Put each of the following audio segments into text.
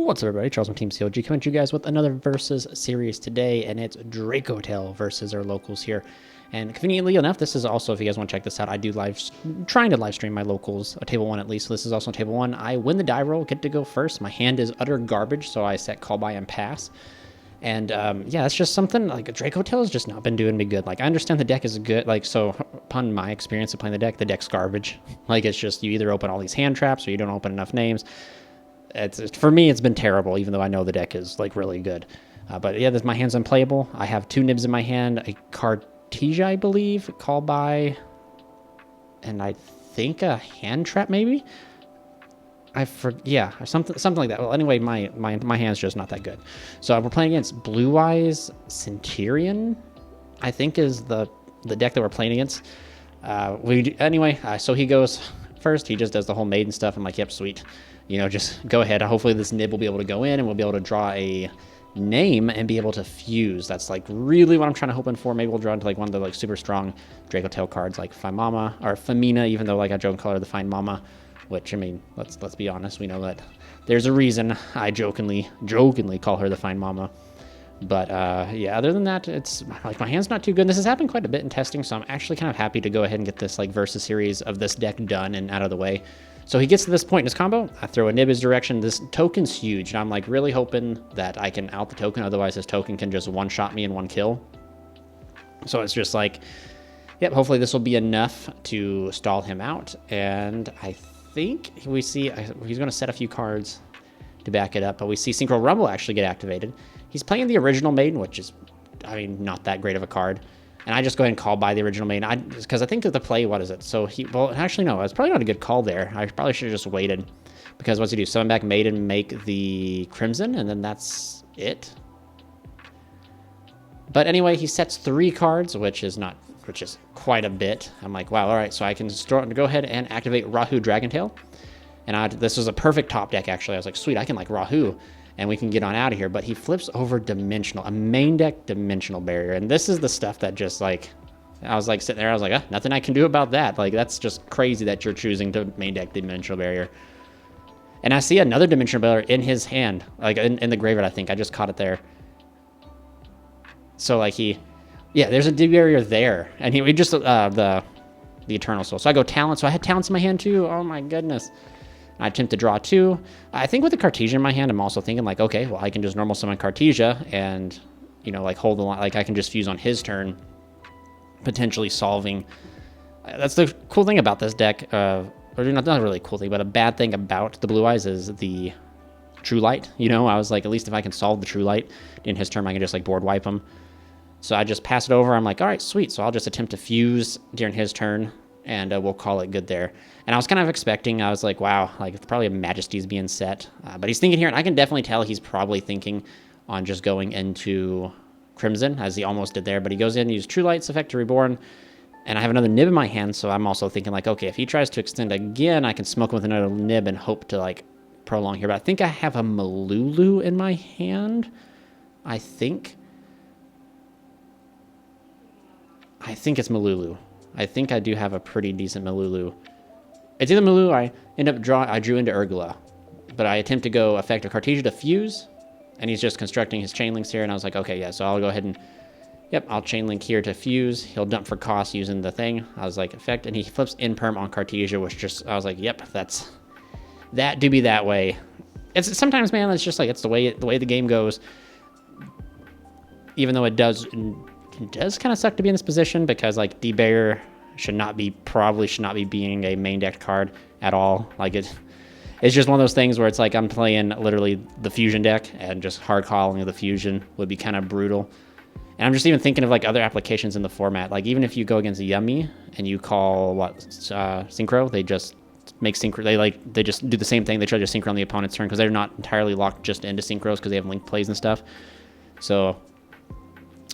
What's up, everybody? Charles from Team COG coming to you guys with another versus series today, and it's Dracotail versus our locals here. And conveniently enough, this is also, if you guys want to check this out, I do trying to live stream my locals, table 1 at least. So this is also table 1. I win the die roll, get to go first. My hand is utter garbage, so I set call by and pass. And yeah, it's just something like Dracotail has just not been doing me good. Like, I understand the deck is good, like, so upon my experience of playing the deck's garbage. Like, it's just you either open all these hand traps or you don't open enough names. For me, it's been terrible, even though I know the deck is like really good. But yeah, my hand's unplayable. I have 2 nibs in my hand, a Cartesia, I believe, call by, and I think a hand trap maybe. Yeah, something like that. Well, anyway, my hand's just not that good. So we're playing against Blue Eyes Centurion, I think is the deck that we're playing against. So he goes first. He just does the whole maiden stuff. I'm like, yep, sweet. You know, just go ahead. Hopefully this nib will be able to go in and we'll be able to draw a name and be able to fuse. That's like really what I'm trying to hoping for. Maybe we'll draw into like one of the like super strong Dracotail cards like Mama or Femina, even though like I joke call her the Fine Mama, which I mean, let's be honest, we know that there's a reason I jokingly call her the Fine Mama. But yeah, other than that, it's like my hand's not too good. This has happened quite a bit in testing, so I'm actually kind of happy to go ahead and get this like versus series of this deck done and out of the way. So he gets to this point in his combo, I throw a nib his direction. This token's huge, and I'm like really hoping that I can out the token, otherwise this token can just one-shot me in 1 kill. So it's just like, yep, hopefully this will be enough to stall him out, and I think we see he's going to set a few cards to back it up, but we see Synchro Rumble actually get activated. He's playing the original Maiden, which is, I mean, not that great of a card. And I just go ahead and call by the original Maiden, because I think that the play, what is it? So well, actually, no, it's probably not a good call there. I probably should have just waited, because what's he do? Summon back Maiden, make the Crimson, and then that's it. But anyway, he sets 3 cards, which is quite a bit. I'm like, wow, all right, so I can go ahead and activate Rahu Dragontail. And this was a perfect top deck, actually. I was like, sweet, I can like Rahu, and we can get on out of here. But he flips over a main deck Dimensional Barrier. And this is the stuff that just like, I was like sitting there, I was like, nothing I can do about that. Like, that's just crazy that you're choosing to main deck Dimensional Barrier. And I see another Dimensional Barrier in his hand, like in the graveyard, I think. I just caught it there. So like yeah, there's a barrier there. And he just, the Eternal Soul. So I go Talent. So I had Talents in my hand too. Oh my goodness. I attempt to draw 2. I think with the Cartesia in my hand, I'm also thinking like, okay, well, I can just normal summon Cartesia and, you know, like hold the line. Like I can just fuse on his turn, potentially solving. That's the cool thing about this deck. Or not really a cool thing, but a bad thing about the Blue Eyes is the True Light. You know, I was like, at least if I can solve the True Light in his turn, I can just like board wipe him. So I just pass it over. I'm like, all right, sweet. So I'll just attempt to fuse during his turn, and we'll call it good there. And I was kind of expecting, I was like, wow, like probably a Majesty's being set. But he's thinking here, and I can definitely tell he's probably thinking on just going into Crimson, as he almost did there. But he goes in and uses True Light's effect to Reborn. And I have another nib in my hand, so I'm also thinking like, okay, if he tries to extend again, I can smoke him with another nib and hope to like prolong here. But I think I have a Malulu in my hand. I think it's Malulu. I think I do have a pretty decent Malulu. It's either Malulu or I drew into Urgula. But I attempt to go effect a Cartesia to fuse, and he's just constructing his chain links here, and I was like, okay, yeah, so I'll go ahead and, yep, I'll chain link here to fuse. He'll dump for cost using the thing. I was like, effect, and he flips Imperm on Cartesia, which just, I was like, yep, that do be that way. It's sometimes, man, it's just like, it's the way the game goes. Even though it does kind of suck to be in this position, because like D-Barrier probably should not be being a main deck card at all. Like it's just one of those things where it's like I'm playing literally the fusion deck, and just hard calling of the fusion would be kind of brutal. And I'm just even thinking of like other applications in the format. Like even if you go against Yummy and you call Synchro, they just make Synchro. They just do the same thing. They try to Synchro on the opponent's turn, because they're not entirely locked just into Synchros, because they have link plays and stuff. So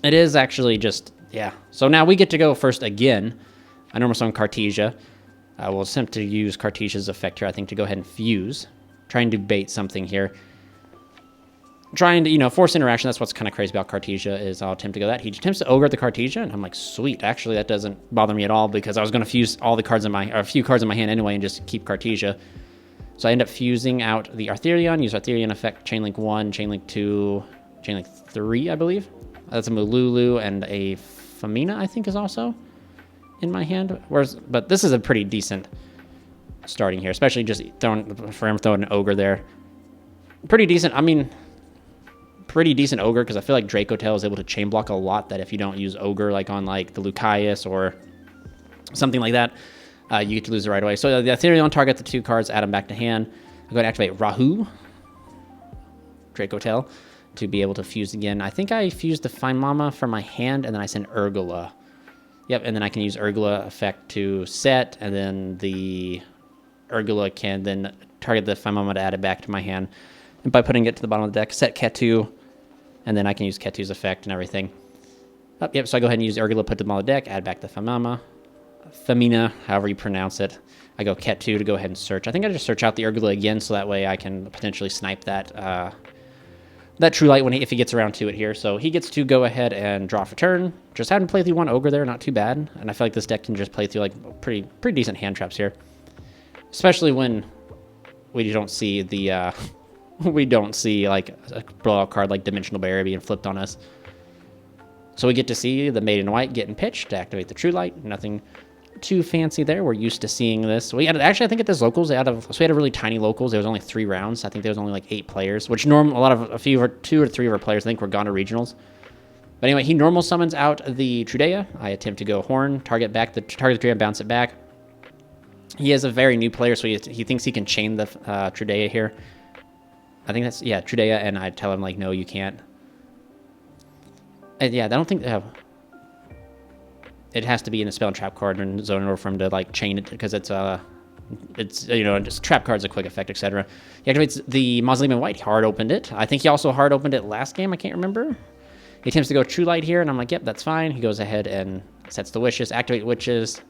it is actually just, yeah. So now we get to go first again. I normally summon Cartesia. We'll attempt to use Cartesia's effect here, I think, to go ahead and fuse. Trying to bait something here. Trying to, you know, force interaction. That's what's kind of crazy about Cartesia, is I'll attempt to go that. He attempts to Ogre at the Cartesia, and I'm like, sweet. Actually, that doesn't bother me at all, because I was going to fuse a few cards in my hand anyway and just keep Cartesia. So I end up fusing out the Arthurion, use Arthurion effect, Chainlink 1, Chainlink 2, Chainlink 3, I believe. That's a Mululu, and a Famina, I think, is also in my hand. But this is a pretty decent starting here, especially just throwing an Ogre there. Pretty decent. I mean, pretty decent Ogre, because I feel like Dracotail is able to chain block a lot, that if you don't use Ogre like on like the Lucaeus or something like that, you get to lose it right away. So the Ethereal target the 2 cards, add them back to hand. I'm going to activate Rahu, Dracotail, to be able to fuse again. I think I fused the Fine Mama from my hand, and then I sent Urgula. Yep, and then I can use Urgula effect to set, and then the Urgula can then target the Fine Mama to add it back to my hand. And by putting it to the bottom of the deck, set Ketu, and then I can use Ketu's effect and everything. Yep, so I go ahead and use Urgula, put them on the deck, add back the Fine Mama. Famina, however you pronounce it. I go Ketu to go ahead and search. I think I just search out the Urgula again, so that way I can potentially snipe that True Light if he gets around to it here. So he gets to go ahead and draw for turn. Just having to play through 1 Ogre there, not too bad. And I feel like this deck can just play through like pretty decent hand traps here, especially when we don't see the like a blowout card like Dimensional Barrier being flipped on us. So we get to see the Maiden White getting pitched to activate the True Light. Nothing too fancy there. We're used to seeing this. We had actually, I think at this locals, so we had a really tiny locals. There was only 3 rounds. I think there was only like 8 players, which 2 or 3 of our players I think were gone to regionals. But anyway, he normal summons out the Trudea. I attempt to go Horn, target the Trudea, bounce it back. He is a very new player, so he thinks he can chain the Trudea here. I think that's, yeah, Trudea, and I tell him like, no, you can't. And yeah, I don't think it has to be in a spell and trap card and zone in order for him to like chain it, because it's just trap cards, a quick effect, etc. He activates the Mausoleum in White. Hard opened it. I think he also hard opened it last game. I can't remember. He attempts to go True Light here, and I'm like, yep, that's fine. He goes ahead and sets the Wishes, activate Witches,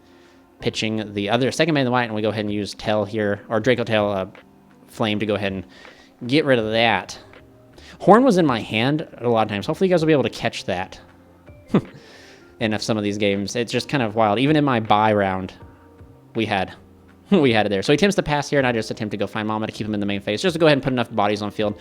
pitching the other second Maiden White, and we go ahead and use Tail here, or Dracotail Flame to go ahead and get rid of that. Horn was in my hand a lot of times. Hopefully you guys will be able to catch that. In some of these games, it's just kind of wild. Even in my bye round, we had it there. So he attempts to pass here, and I just attempt to go find Mama to keep him in the main phase, just to go ahead and put enough bodies on field.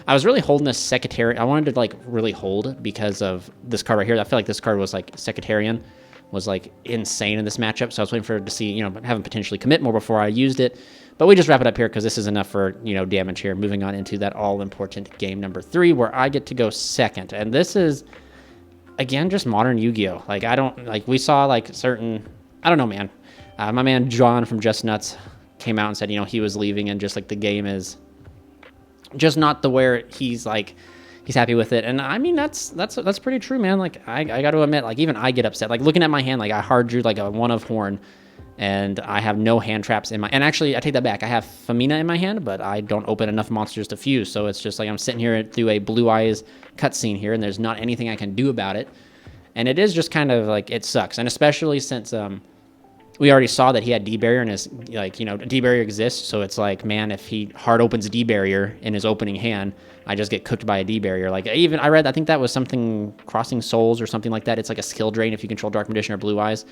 I was really holding this Secretarian. I wanted to like really hold because of this card right here. I feel like this card was like Secretarian was like insane in this matchup. So I was waiting for it to see, have him potentially commit more before I used it. But we just wrap it up here because this is enough for, damage here. Moving on into that all-important game number 3, where I get to go second. And this is, again, just modern Yu-Gi-Oh! We saw like certain, I don't know, man. My man John from Just Nuts came out and said, he was leaving, and just like the game is just not the where he's happy with it. And I mean, that's pretty true, man. Like I got to admit, like even I get upset. Like looking at my hand, like I hard drew like a 1 of Horn, and I have no hand traps in my, and actually I take that back. I have Famina in my hand, but I don't open enough monsters to fuse. So it's just like I'm sitting here through a Blue Eyes cutscene here, and there's not anything I can do about it. And it is just kind of like, it sucks. And especially since we already saw that he had D-Barrier, and his, D-Barrier exists. So it's like, man, if he hard opens D-Barrier in his opening hand, I just get cooked by a D-Barrier. Like even I think that was something Crossing Souls or something like that. It's like a skill drain if you control Dark Magician or Blue Eyes.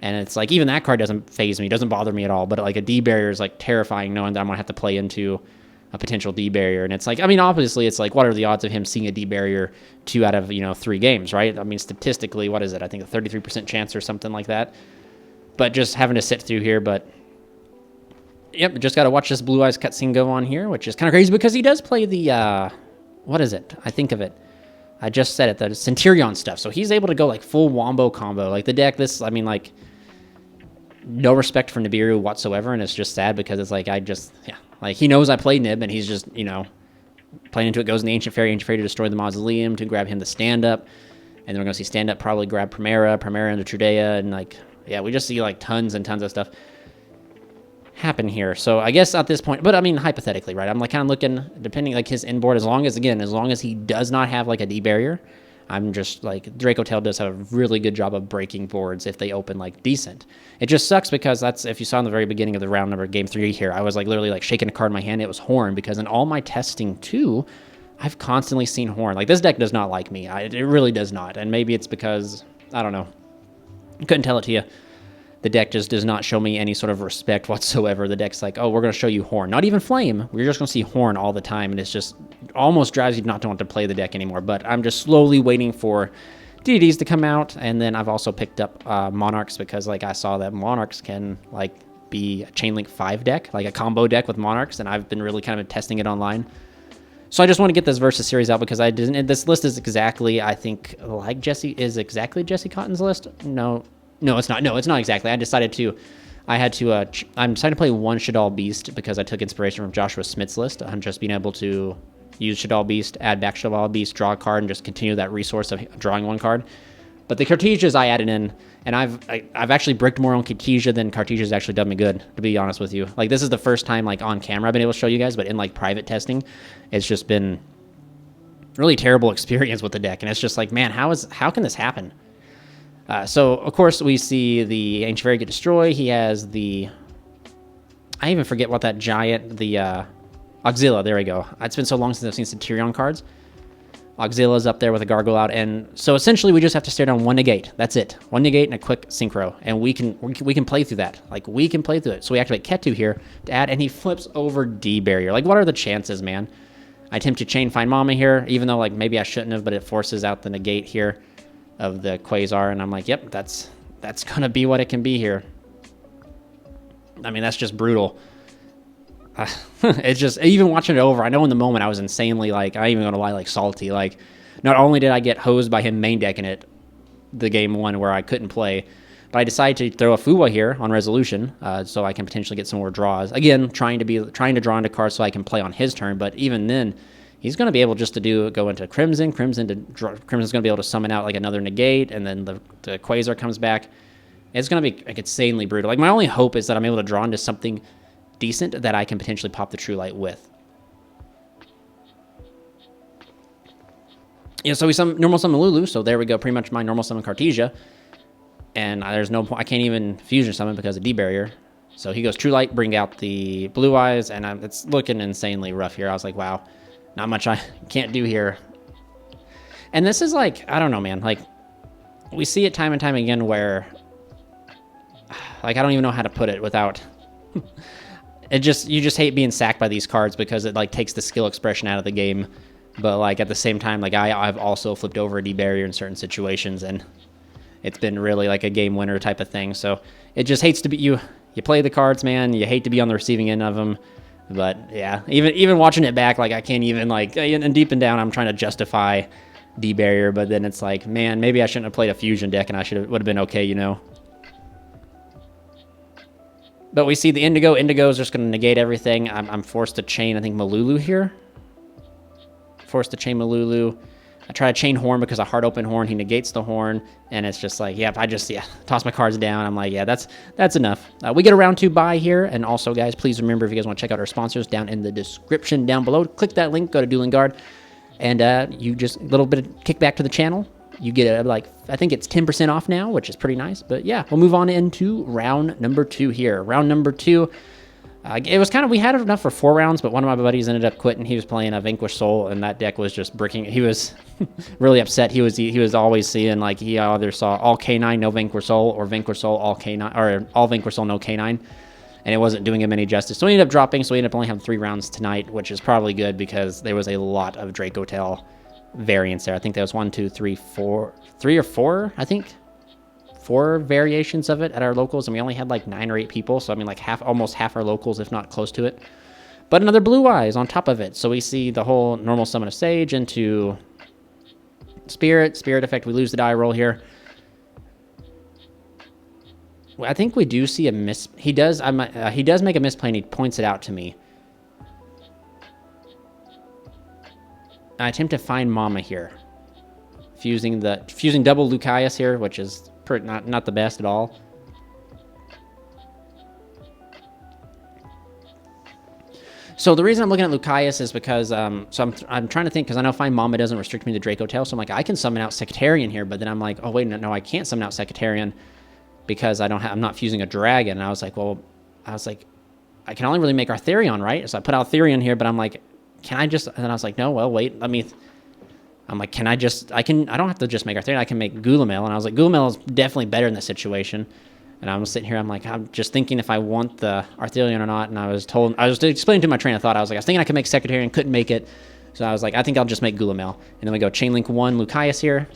And it's like, even that card doesn't phase me, doesn't bother me at all. But like a D-Barrier is like terrifying, knowing that I'm going to have to play into a potential D-Barrier. And it's like, I mean, obviously it's like, what are the odds of him seeing a D-Barrier 2 out of, 3 games, right? I mean, statistically, what is it? I think a 33% chance or something like that. But just having to sit through here, but yep, just got to watch this Blue Eyes cutscene go on here, which is kind of crazy because he does play the, what is it? I think of it. I just said it, the Centurion stuff. So he's able to go like full wombo combo. Like the deck, no respect for Nibiru whatsoever, and it's just sad because it's like, like he knows I play Nib, and he's just, playing into it, goes in the Ancient Fairy to destroy the Mausoleum, to grab him the stand-up, and then we're going to see stand-up probably grab Primera into Trudea, and like, yeah, we just see like tons and tons of stuff happen here. So I guess at this point, but I mean, hypothetically, right, I'm like kind of looking, depending like his inboard, as long as he does not have like a D-Barrier, I'm just like, Dracotail does have a really good job of breaking boards if they open like decent. It just sucks because that's, if you saw in the very beginning of the round number, game 3 here, I was like literally like shaking a card in my hand. It was Horn, because in all my testing too, I've constantly seen Horn. Like this deck does not like me. It really does not. And maybe it's because, I don't know. Couldn't tell it to you. the deck just does not show me any sort of respect whatsoever. The deck's like, oh, we're going to show you Horn. Not even Flame. We're just going to see Horn all the time, and it's just almost drives you not to want to play the deck anymore. But I'm just slowly waiting for deities to come out, and then I've also picked up Monarchs because, like, I saw that Monarchs can, like, be a Chainlink 5 deck, like a combo deck with Monarchs, and I've been really kind of testing it online. So I just want to get this Versus series out because I didn't. And this list is exactly, I think, like exactly Jesse Cotton's list. No, it's not. No, it's not exactly. I'm decided to play one Shaddoll Beast because I took inspiration from Joshua Smith's list on just being able to use Shaddoll Beast, add back Shaddoll Beast, draw a card, and just continue that resource of drawing one card. But the Cartesias I added in, and I've actually bricked more on Cartesia than Cartesia's actually done me good, to be honest with you. Like, this is the first time, like, on camera I've been able to show you guys, but in, like, private testing, it's just been really terrible experience with the deck. And it's just like, man, how can this happen? So, of course, we see the Ancient Fairy get destroyed. He has the... I even forget what that giant... The Auxilla, there we go. It's been so long since I've seen Centurion cards. Auxilla's up there with a Gargoyle out, and so essentially we just have to stare down one negate. That's it. One negate and a quick synchro, and we can play through that. Like, we can play through it. So we activate Ketu here to add, and he flips over D Barrier. Like, what are the chances, man? I attempt to chain Find Mama here, even though, like, maybe I shouldn't have, but it forces out the negate here of the Quasar, and I'm like, yep, that's gonna be what it can be here. I mean, that's just brutal. It's just, even watching it over, I know in the moment I was insanely, like, I ain't even gonna lie, like, salty. Like, not only did I get hosed by him main decking it, the game one where I couldn't play, but I decided to throw a Fuwa here on Resolution, so I can potentially get some more draws. Again, trying to draw into cards so I can play on his turn, but even then, he's gonna be able just to go into Crimson's gonna be able to summon out, like, another negate, and then the Quasar comes back. It's gonna be, like, insanely brutal. Like, my only hope is that I'm able to draw into something decent that I can potentially pop the True Light with. Yeah, so we normal summon Lulu, so there we go, pretty much my normal summon Cartesia. And there's no point, I can't even fusion summon because of D Barrier. So he goes True Light, bring out the Blue Eyes, and it's looking insanely rough here. I was like, wow, not much I can't do here. And this is like, I don't know, man, like, we see it time and time again where, like, I don't even know how to put it without... you just hate being sacked by these cards because it, like, takes the skill expression out of the game. But, like, at the same time, like, I've also flipped over a D Barrier in certain situations, and it's been really like a game winner type of thing. So it just hates to be you play the cards, man. You hate to be on the receiving end of them. But yeah, even watching it back, like, I can't even, like, and deep and down, I'm trying to justify D Barrier, but then it's like, man, maybe I shouldn't have played a fusion deck, and would have been okay, you know. But we see the Indigo. Indigo is just going to negate everything. I'm forced to chain, I think, Malulu here. Forced to chain Malulu. I try to chain Horn because a hard open Horn. He negates the Horn, and it's just like, yep, toss my cards down. I'm like, yeah, that's enough. We get a round 2 bye here, and also, guys, please remember, if you guys want to check out our sponsors, down in the description down below, click that link, go to Dueling Guard, and you just, a little bit of kickback to the channel. You get, like, I think it's 10% off now, which is pretty nice. But yeah, we'll move on into round number 2 here. Round number 2, it was kind of, we had enough for 4 rounds, but one of my buddies ended up quitting. He was playing a Vanquish Soul, and that deck was just bricking. He was really upset. He was always seeing, like, he either saw all K9, no Vanquish Soul, or Vanquish Soul, all K9, or all Vanquish Soul, no K9. And it wasn't doing him any justice. So we ended up dropping, so we ended up only having 3 rounds tonight, which is probably good because there was a lot of Dracotail variants there. I think there was 3 or 4, I think. 4 variations of it at our locals, and we only had like 9 or 8 people, so I mean, like, almost half our locals, if not close to it. But another Blue Eyes on top of it, so we see the whole normal summon of Sage into Spirit effect. We lose the die roll here. I think we do see a miss. He does make a misplay, and he points it out to me. I attempt to find Mama here, fusing double Lucaeus here, which is not the best at all. So the reason I'm looking at Lucaeus is because so I'm trying to think, because I know Find Mama doesn't restrict me to Dracotail, so I'm like, I can summon out Sectarian here, but then I'm like, oh wait, no, I can't summon out Sectarian because I'm not fusing a dragon. And I was like, I can only really make Arthurion, right? So I put out Arthurion here, but I'm like, can I just, and then I was like, no, well, wait, I'm like, I don't have to just make Arthurian, I can make Gulamel. And I was like, Gulamel is definitely better in this situation. And I'm sitting here, I'm like, I'm just thinking if I want the Arthurian or not. And I was explaining to my train of thought. I was thinking I could make Secretary and couldn't make it. So I was like, I think I'll just make Gulamel. And then we go Chainlink 1, Lucaeus here.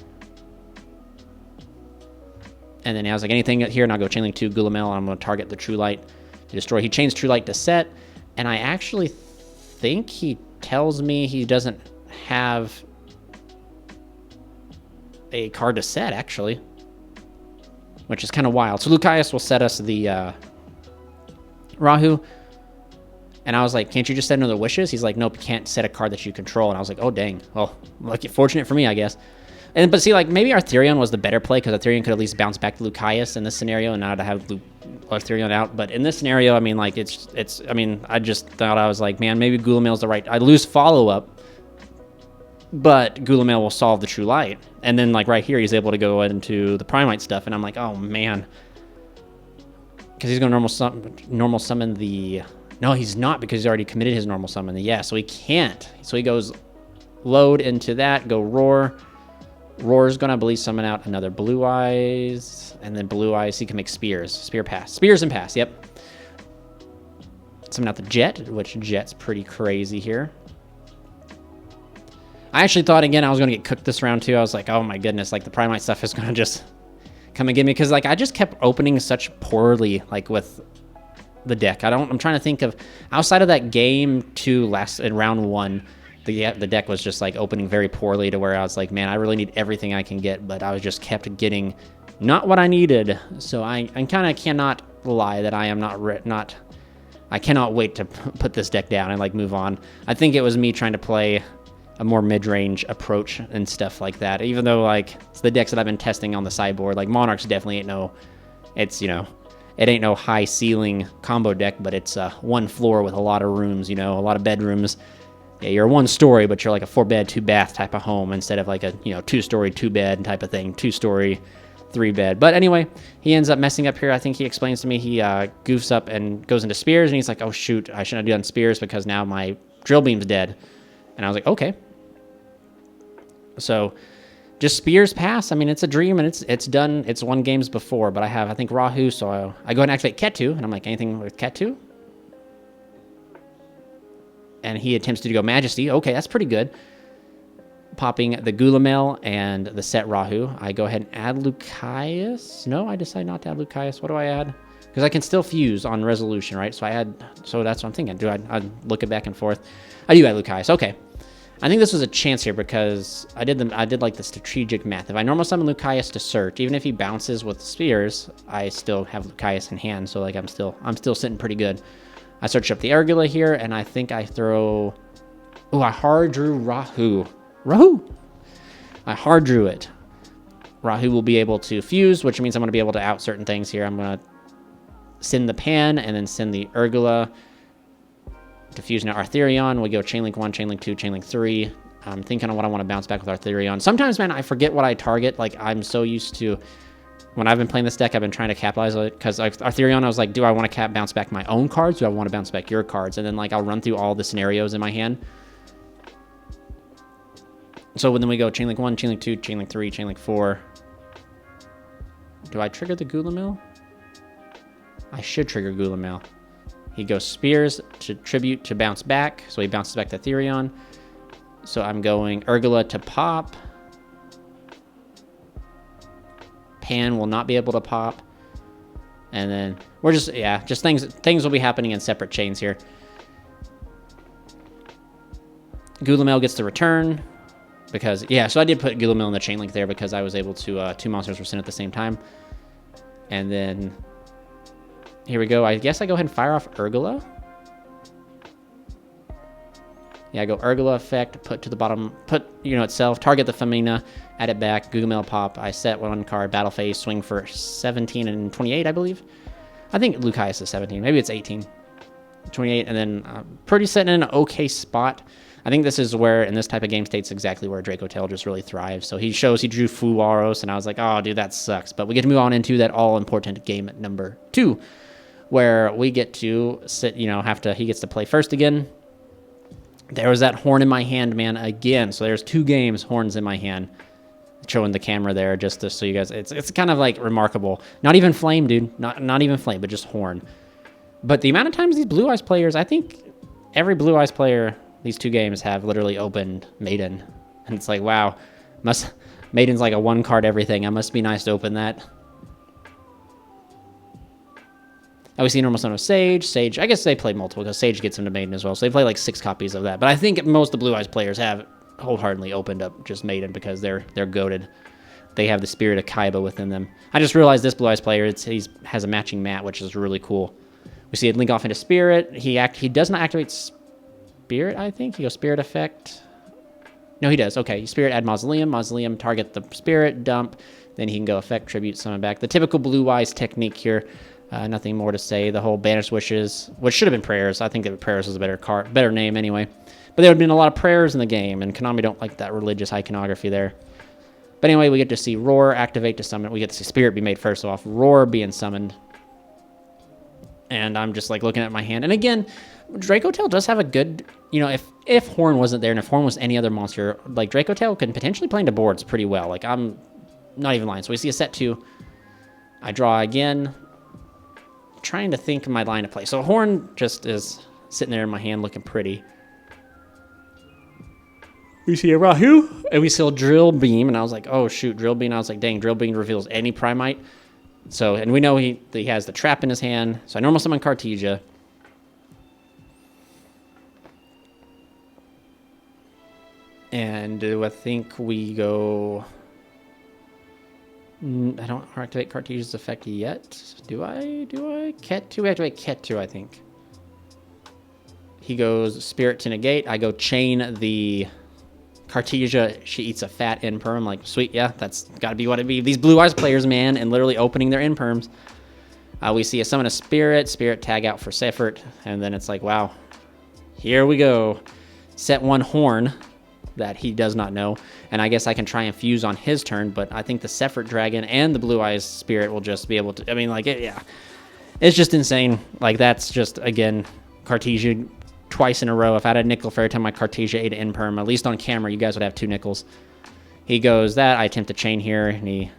And then I was like, anything here, and I'll go Chainlink 2, Gulamel, and I'm going to target the True Light to destroy. He chains True Light to set, and I actually think he tells me he doesn't have a card to set, actually, which is kind of wild. So Lucaeus will set us the Rahu, and I was like, can't you just set another wishes? He's like, nope, you can't set a card that you control. And I was like, oh, dang. Well, lucky, fortunate for me, I guess. But see, like, maybe Arthurian was the better play, because Arthurian could at least bounce back to Lucaeus in this scenario, and not to have Arthurian out. But in this scenario, I mean, like, I mean, I just thought, I was like, man, maybe Gulamel's the right. I lose follow-up, but Gulamel will solve the True Light. And then, like, right here, he's able to go into the Primite stuff, and I'm like, oh, man. Because he's going to normal summon the... No, he's not, because he's already committed his normal summon. Yeah, so he can't. So he goes load into that, go Roar. Roar's going to, I believe, summon out another Blue Eyes, and then Blue Eyes, he can make Spears. Spear pass. Spears and pass, yep. Summon out the Jet, which Jet's pretty crazy here. I actually thought, again, I was going to get cooked this round, too. I was like, oh, my goodness, like, the Primite stuff is going to just come and get me, because, like, I just kept opening such poorly, like, with the deck. I'm trying to think of, outside of that game 2 in round 1, the deck was just like opening very poorly, to where I was like, man, I really need everything I can get, but I was just kept getting not what I needed. So I kind of cannot lie that I am I cannot wait to put this deck down and like move on. I think it was me trying to play a more mid-range approach and stuff like that, even though like it's the decks that I've been testing on the sideboard. Like Monarchs definitely ain't it ain't no high ceiling combo deck, but it's one floor with a lot of rooms, a lot of bedrooms. Yeah, you're one story, but you're like a 4-bed, 2-bath type of home, instead of like a 2-story, 2-bed type of thing, 2-story, 3-bed. But anyway, he ends up messing up here. I think he explains to me he goofs up and goes into Spears, and he's like, oh shoot, I shouldn't have done Spears because now my Drill Beam's dead. And I was like, okay. So just Spears pass. I mean, it's a dream, and it's done. It's won games before, but I think Rahu, so I go ahead and activate Ketu, and I'm like, anything with Ketu? And he attempts to go Majesty. Okay, that's pretty good. Popping the Gulamel and the set Rahu. I go ahead and add Lucaeus. No, I decide not to add Lucaeus. What do I add? Because I can still fuse on Resolution, right? So that's what I'm thinking. Do I look it back and forth? I do add Lucaeus. Okay. I think this was a chance here, because I did like the strategic math. If I normal summon Lucaeus to search, even if he bounces with Spears, I still have Lucaeus in hand. So like I'm still sitting pretty good. I search up the Argula here, and I think I throw... Oh, I hard drew Rahu. I hard drew it. Rahu will be able to fuse, which means I'm going to be able to out certain things here. I'm going to send the Pan, and then send the Argula to fuse now Arthurian. We go Chainlink 1, Chainlink 2, Chainlink 3. I'm thinking on what I want to bounce back with Arthurian. Sometimes, man, I forget what I target. Like, I'm so used to... When I've been playing this deck, I've been trying to capitalize on it, because Arthurian, I was like, do I want to bounce back my own cards? Do I want to bounce back your cards? And then like I'll run through all the scenarios in my hand. So then we go Chainlink 1, Chainlink 2, Chainlink 3, Chainlink 4. Do I trigger the Gulamel? I should trigger Gulamel. He goes Spears to tribute to bounce back. So he bounces back to Therion. So I'm going Urgula to pop. Pan will not be able to pop. And then we're just things will be happening in separate chains here. Gulamel gets the return. Because, so I did put Gulamel in the chain link there because I was able to, 2 monsters were sent at the same time. And then, here we go. I guess I go ahead and fire off Urgula. Yeah, I go Urgula effect, put to the bottom, itself, target the Femina, add it back, Gulamel pop. I set 1 card, battle phase, swing for 17 and 28, I believe. I think Lucaeus is 17, maybe it's 18. 28, and then pretty sitting in an okay spot. I think this is where, in this type of game state's exactly where Dracotail just really thrives. So he drew Fuaros, and I was like, oh, dude, that sucks. But we get to move on into that all-important game number 2, where we get to sit, he gets to play first again. There was that horn in my hand, man, again. So there's 2 games, horns in my hand. showing the camera there just to, so you guys, it's kind of like remarkable. Not even flame, dude. Not even flame, but just horn. But the amount of times these Blue Eyes players, I think every Blue Eyes player, these 2 games have literally opened Maiden. And it's like, wow, Maiden's like a 1 card everything. It must be nice to open that. Now we see normal son of Sage. Sage, I guess they played multiple because Sage gets into Maiden as well. So they play like 6 copies of that. But I think most of the Blue Eyes players have wholeheartedly opened up just Maiden because they're goated. They have the spirit of Kaiba within them. I just realized this Blue Eyes player, he has a matching mat, which is really cool. We see it link off into Spirit. He does not activate Spirit, I think. He goes Spirit Effect. No, he does. Okay, Spirit, add Mausoleum. Mausoleum, target the Spirit, dump. Then he can go Effect, Tribute, summon back. The typical Blue Eyes technique here. Nothing more to say. The whole Banish Wishes, which should have been Prayers. I think that Prayers was a better name anyway. But there would have been a lot of prayers in the game, and Konami don't like that religious iconography there. But anyway, we get to see Roar activate to summon. We get to see Spirit be made first off. Roar being summoned. And I'm just like looking at my hand. And again, Dracotail does have a good, you know, if Horn wasn't there and if Horn was any other monster, like Dracotail can potentially play into boards pretty well. Like I'm not even lying. So we see a set 2. I draw again. Trying to think of my line of play. So Horn just is sitting there in my hand looking pretty. We see a Rahu, and we see a Drill Beam, and I was like, oh shoot, Drill Beam. I was like, dang, Drill Beam reveals any Primite. So, and we know he has the trap in his hand. So I normal summon Cartesia. And I think we go... I don't activate Cartesia's effect yet. Do I? Ket2? We activate Ket2, I think. He goes Spirit to negate. I go chain the Cartesia. She eats a fat in-perm. I'm like, sweet, yeah, that's got to be what it be. These Blue Eyes players, man, and literally opening their in-perms. We see a summon a Spirit tag out for Sephert, and then it's like, wow, here we go. Set 1 Horn that he does not know, and I guess I can try and fuse on his turn, but I think the Sephert Dragon and the Blue Eyes Spirit will just be able to, I mean, like, yeah. It's just insane. Like, that's just, again, Cartesia twice in a row. If I had a nickel for every time my Cartesia ate an in-perm, at least on camera, you guys would have 2 nickels. He goes that. I attempt to chain here, and he...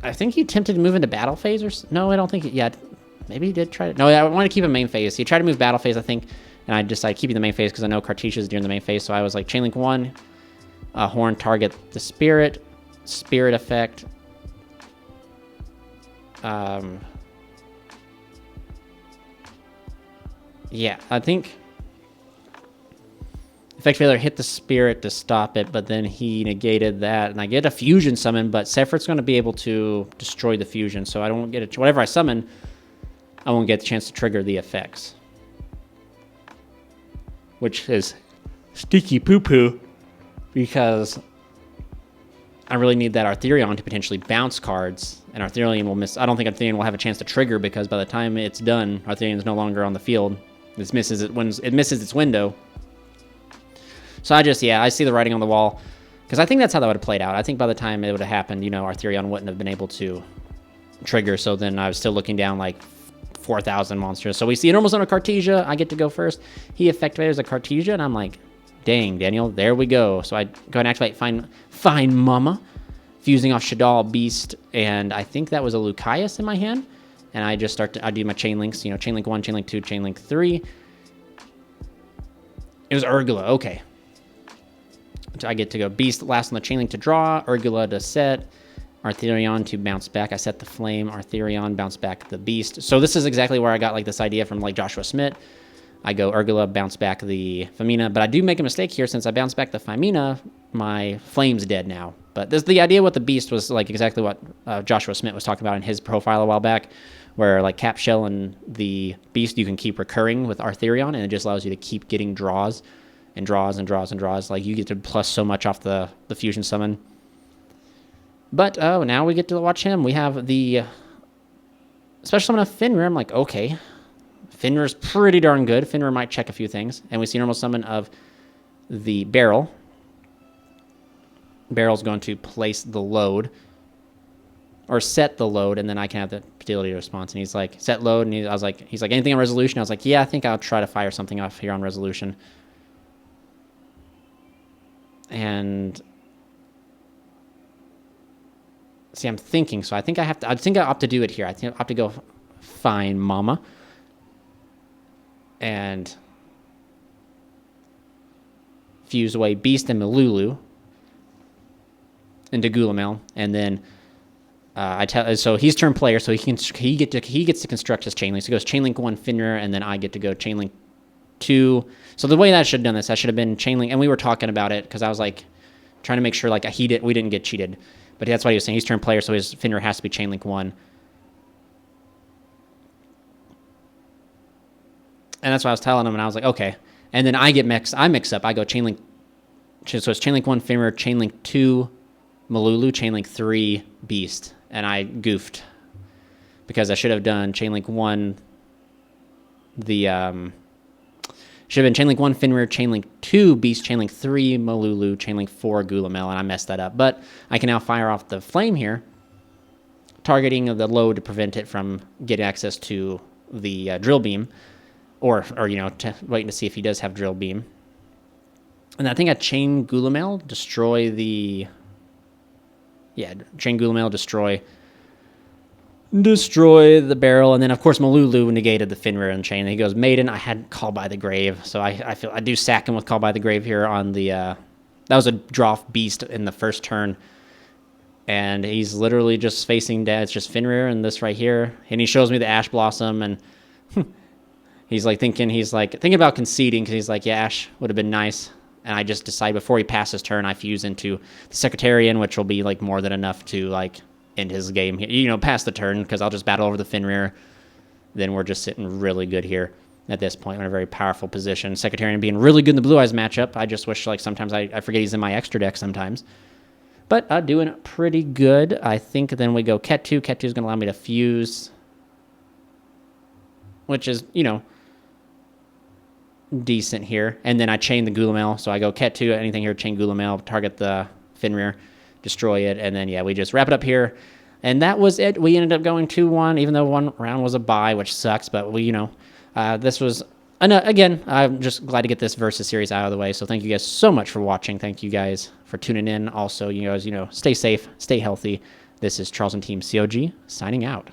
I think he attempted to move into battle phase, or... No, I don't think... Yeah, maybe he did try to... No, I want to keep him main phase. He tried to move battle phase, I think, and I decided keeping the main phase because I know Cartesia is during the main phase, so I was like, Chainlink 1, Horn, target the Spirit effect. Yeah, I think Effect Failure hit the Spirit to stop it, but then he negated that, and I get a Fusion summon, but Sephiroth's going to be able to destroy the Fusion, so I don't get it. Whatever I summon, I won't get the chance to trigger the effects, which is sticky poo-poo, because I really need that Arthurion to potentially bounce cards, and Arthurion will miss. I don't think Arthurion will have a chance to trigger, because by the time it's done, Arthurion is no longer on the field. It misses its window. So I see the writing on the wall, because I think that's how that would have played out. I think by the time it would have happened, you know, Arthurion wouldn't have been able to trigger, so then I was still looking down like 4,000 monsters. So we see a normal zone of Cartesia. I get to go first. He effectivates a Cartesia, and I'm like, dang, Daniel, there we go. So I go ahead and activate Fine Mama, fusing off Shadal, Beast, and I think that was a Lucaeus in my hand. And I just I do my chain links, you know, chain link 1, chain link 2, chain link 3. It was Urgula, okay. So I get to go Beast last on the chain link to draw, Urgula to set, Arthurion to bounce back. I set the Flame, Arthurion, bounce back the Beast. So this is exactly where I got like this idea from like Joshua Smith. I go Urgula, bounce back the Femina, but I do make a mistake here. Since I bounce back the Femina, my Flame's dead now. But this, the idea with the Beast was like exactly what Joshua Smith was talking about in his profile a while back, where like Cap Shell and the Beast, you can keep recurring with Arthurion, and it just allows you to keep getting draws and draws and draws and draws. Like you get to plus so much off the fusion summon. But now we get to watch him. We have the special summon of Fenrir. I'm like, okay. Fenrir's pretty darn good. Fenrir might check a few things. And we see normal summon of the Barrel. Barrel's going to place the load, or set the load, and then I can have the ability to response. And he's like, set load, and he's like, anything on resolution? I was like, yeah, I think I'll try to fire something off here on resolution. And see, I'm thinking, so I think I opt to do it here. I think I opt to go fine mama. And fuse away Beast and Malulu into Gulamel, and then so he's turn player, so he gets to construct his chain link. So he goes chain link 1 Finrir, and then I get to go chain link 2. So the way that I should have done this, I should have been chain link, and we were talking about it because I was like trying to make sure like we didn't get cheated, but that's what he was saying. He's turn player, so his Finrir has to be chain link 1. And that's what I was telling him, and I was like, okay. And then I mix up. I go chain link, so it's chain link 1 Finrir, chain link 2 Malulu, chain link 3 Beast, and I goofed because I should have done chain link 1. Should have been chain link 1 Finrir, chain link 2 Beast, chain link 3 Malulu, chain link 4 Gulamel, and I messed that up. But I can now fire off the flame here, targeting the load to prevent it from getting access to the drill beam. Or waiting to see if he does have drill beam. And I think I chain Gulamel, destroy the... Yeah, chain Gulamel, destroy the barrel. And then, of course, Malulu negated the Finrir and chain. And he goes, Maiden, I had Call by the Grave. So I feel I do sack him with Call by the Grave here on the... that was a draw off Beast in the first turn. And he's literally just facing dead. It's just Finrir and this right here. And he shows me the Ash Blossom and... He's thinking about conceding because he's like, yeah, Ash would have been nice. And I just decide before he passes turn, I fuse into the Secretarian, which will be more than enough to end his game. Pass the turn because I'll just battle over the Finrir. Then we're just sitting really good here at this point. We're in a very powerful position. Secretarian being really good in the Blue Eyes matchup. I just wish sometimes I forget he's in my extra deck sometimes. But doing pretty good. I think then we go Ketu. Ketu is going to allow me to fuse, which is, decent here. And then I chain the Gulamel, so I go Ketu, anything here, chain Gulamel, target the Finrir, destroy it, and then, yeah, we just wrap it up here. And that was it. We ended up going 2-1, even though one round was a bye, which sucks, but this was... again, I'm just glad to get this Versus series out of the way, so thank you guys so much for watching. Thank you guys for tuning in. Also, you guys, stay safe, stay healthy. This is Charles and Team COG, signing out.